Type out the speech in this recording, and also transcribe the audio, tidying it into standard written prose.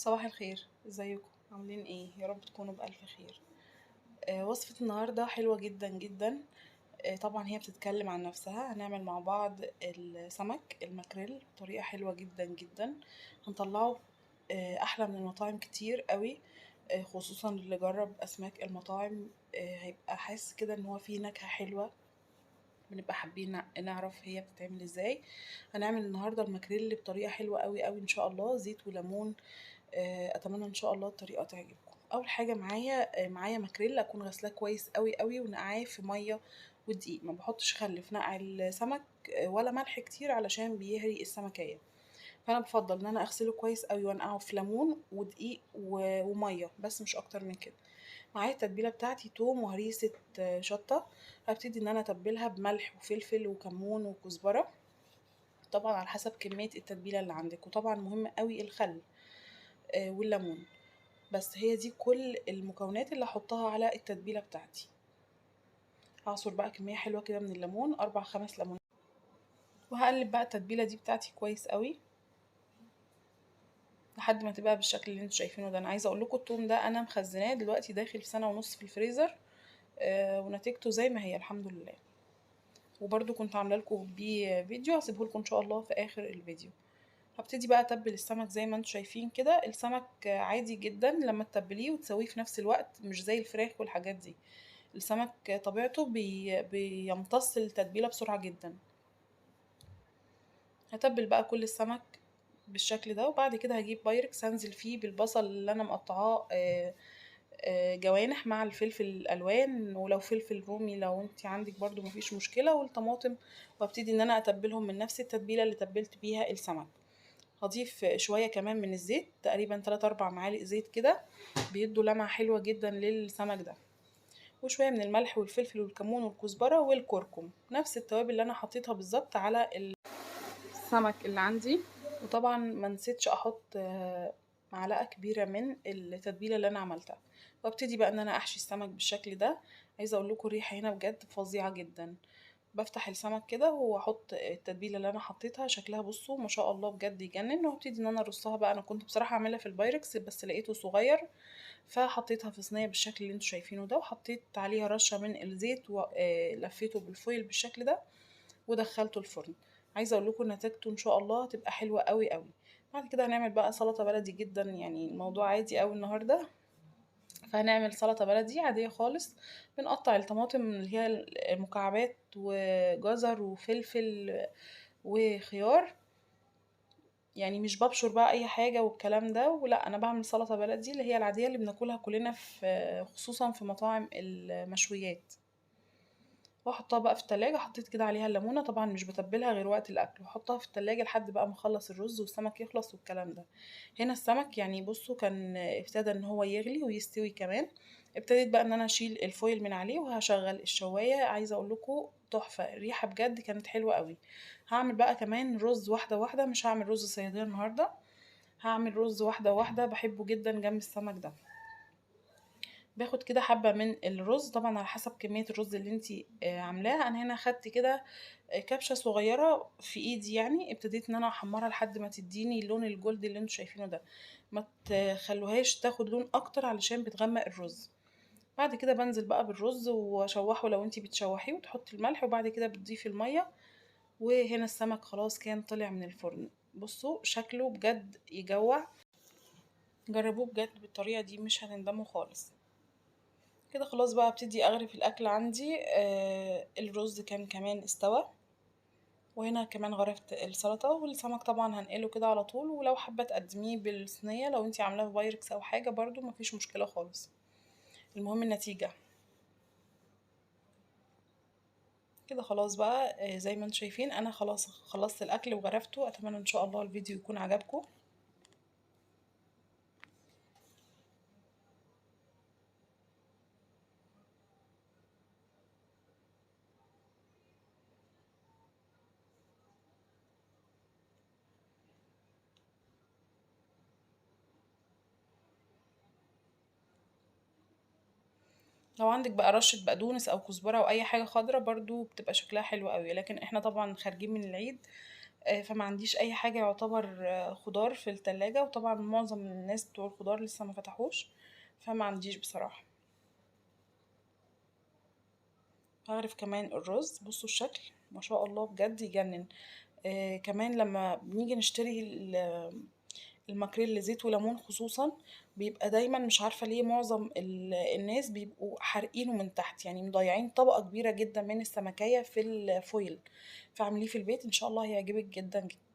صباح الخير، ازيكم؟ عاملين ايه؟ يا رب تكونوا بألف خير. وصفة النهاردة حلوة جدا جدا. طبعا هي بتتكلم عن نفسها. هنعمل مع بعض السمك الماكريل بطريقة حلوة جدا جدا. هنطلعه أحلى من المطاعم كتير قوي. خصوصا اللي جرب أسماك المطاعم هيبقى حاسس كده ان هو فيه نكهة حلوة. بنبقى حابين نعرف هي بتتعمل ازاي. هنعمل النهارده الماكريل بطريقه حلوه قوي قوي ان شاء الله، زيت وليمون. اتمنى ان شاء الله الطريقه تعجبكم. اول حاجه معايا ماكريل اكون غسلاه كويس قوي قوي ونقعاه في ميه ودقيق. ما بحطش خل في نقع السمك ولا ملح كتير علشان بيهري السمكيه. فانا بفضل ان انا اغسله كويس قوي وانقعه في ليمون ودقيق وميه، بس مش اكتر من كده. معايا التتبيله بتاعتي توم وهريسه شطه. هبتدي ان انا اتبلها بملح وفلفل وكمون وكزبره، طبعا على حسب كميه التتبيله اللي عندك. وطبعا مهم قوي الخل والليمون. بس هي دي كل المكونات اللي هحطها على التتبيله بتاعتي. هعصر بقى كميه حلوه كده من الليمون، 4 5 ليمون. وهقلب بقى التتبيله دي بتاعتي كويس قوي لحد ما تبقى بالشكل اللي انتوا شايفينه ده. انا عايزه اقول لكم التوم ده انا مخزناه دلوقتي داخل سنه ونص في الفريزر. ونتيجته زي ما هي الحمد لله. وبرده كنت عامله لكم بيه فيديو هسيبه لكم ان شاء الله في اخر الفيديو. هبتدي بقى اتبل السمك زي ما انتوا شايفين كده. السمك عادي جدا لما تتبليه وتسويه في نفس الوقت، مش زي الفراخ والحاجات دي. السمك طبيعته بيمتص التتبيله بسرعه جدا. هتبل بقى كل السمك بالشكل ده، وبعد كده هجيب بايركس هنزل فيه بالبصل اللي انا مقطعاه جوانح مع الفلفل الالوان، ولو فلفل رومي لو انت عندك برضو مفيش مشكله، والطماطم. وابتدي ان انا اتبلهم من نفس التتبيله اللي تبلت بيها السمك. هضيف شويه كمان من الزيت، تقريبا 3 4 معالق زيت كده، بيدوا لمعه حلوه جدا للسمك ده. وشويه من الملح والفلفل والكمون والكزبره والكركم، نفس التوابل اللي انا حطيتها بالظبط على السمك اللي عندي. وطبعا ما نسيتش احط معلقه كبيره من التتبيله اللي انا عملتها. وابتدي بقى ان انا احشي السمك بالشكل ده. عايزه اقول لكم الريحه هنا بجد فظيعه جدا. بفتح السمك كده واحط التتبيله اللي انا حطيتها، شكلها بصوا ما شاء الله بجد يجنن. وابتدي ان انا ارصها بقى. انا كنت بصراحه اعملها في البايركس بس لقيته صغير، فحطيتها في صينيه بالشكل اللي انتوا شايفينه ده، وحطيت عليها رشه من الزيت ولفيته بالفويل بالشكل ده ودخلته الفرن. عايزه اقول لكم نتيجته ان شاء الله هتبقى حلوه قوي قوي. بعد كده هنعمل بقى سلطه بلدي جدا، يعني الموضوع عادي قوي النهارده. فهنعمل سلطه بلدي عاديه خالص. بنقطع الطماطم اللي هي المكعبات وجزر وفلفل وخيار. يعني مش ببشر بقى اي حاجه والكلام ده، ولا انا بعمل سلطه بلدي اللي هي العاديه اللي بناكلها كلنا في خصوصا في مطاعم المشويات. واحطها بقى في التلاجة. حطيت كده عليها الليمونة، طبعا مش بتبلها غير وقت الاكل، واحطها في التلاجة لحد بقى ما اخلص الرز والسمك يخلص والكلام ده. هنا السمك يعني بصوا كان ابتدى ان هو يغلي ويستوي كمان. ابتديت بقى ان انا اشيل الفويل من عليه وهشغل الشواية. عايزة اقول لكم تحفة، الريحة بجد كانت حلوة قوي. هعمل بقى كمان رز واحدة واحدة، مش هعمل رز صيادية النهاردة. هعمل رز واحدة واحدة، بحبه جدا جنب السمك ده. باخد كده حبة من الرز، طبعا على حسب كمية الرز اللي انتي عاملاها. انا هنا خدت كده كبشة صغيرة في ايدي، يعني ابتديت ان انا احمرها لحد ما تديني اللون الجولد اللي انتوا شايفينه ده. ما تخلوهاش تاخد لون اكتر علشان بتغمق الرز. بعد كده بنزل بقى بالرز واشوحه لو انتي بتشوحيه، وتحطي الملح وبعد كده بتضيفي المية. وهنا السمك خلاص كان طلع من الفرن. بصوا شكله بجد يجوع. جربوه بجد بالطريقة دي مش هتندموا خالص. كده خلاص بقى ابتدي اغرف الاكل عندي. الرز كان كمان استوى. وهنا كمان غرفت السلطة والسمك، طبعا هنقله كده على طول. ولو حابة تقدميه بالصينية لو انتي عاملاه في بايركس او حاجة برضو مفيش مشكلة خالص. المهم النتيجة. كده خلاص بقى زي ما انتم شايفين انا خلاص خلصت الاكل وغرفته. اتمنى ان شاء الله الفيديو يكون عجبكم. لو عندك بقى رشة بقدونس او كزبرة او اي حاجة خضرة برضو بتبقى شكلها حلو قوي، لكن احنا طبعا خارجين من العيد فما عنديش أي حاجة يعتبر خضار في التلاجة، وطبعًا معظم الناس بتوع الخضار لسه ما فتحوش، فما عنديش بصراحة. هاغرف كمان الرز، بصوا الشكل ما شاء الله بجد يجنن. كمان لما بنيجي نشتري الماكريل زيت وليمون خصوصا، بيبقى دايما مش عارفة ليه معظم الناس بيبقوا حارقينه من تحت، يعني مضيعين طبقة كبيرة جدا من السمكية في الفويل. فاعمليه في البيت ان شاء الله هيعجبك جدا جدا.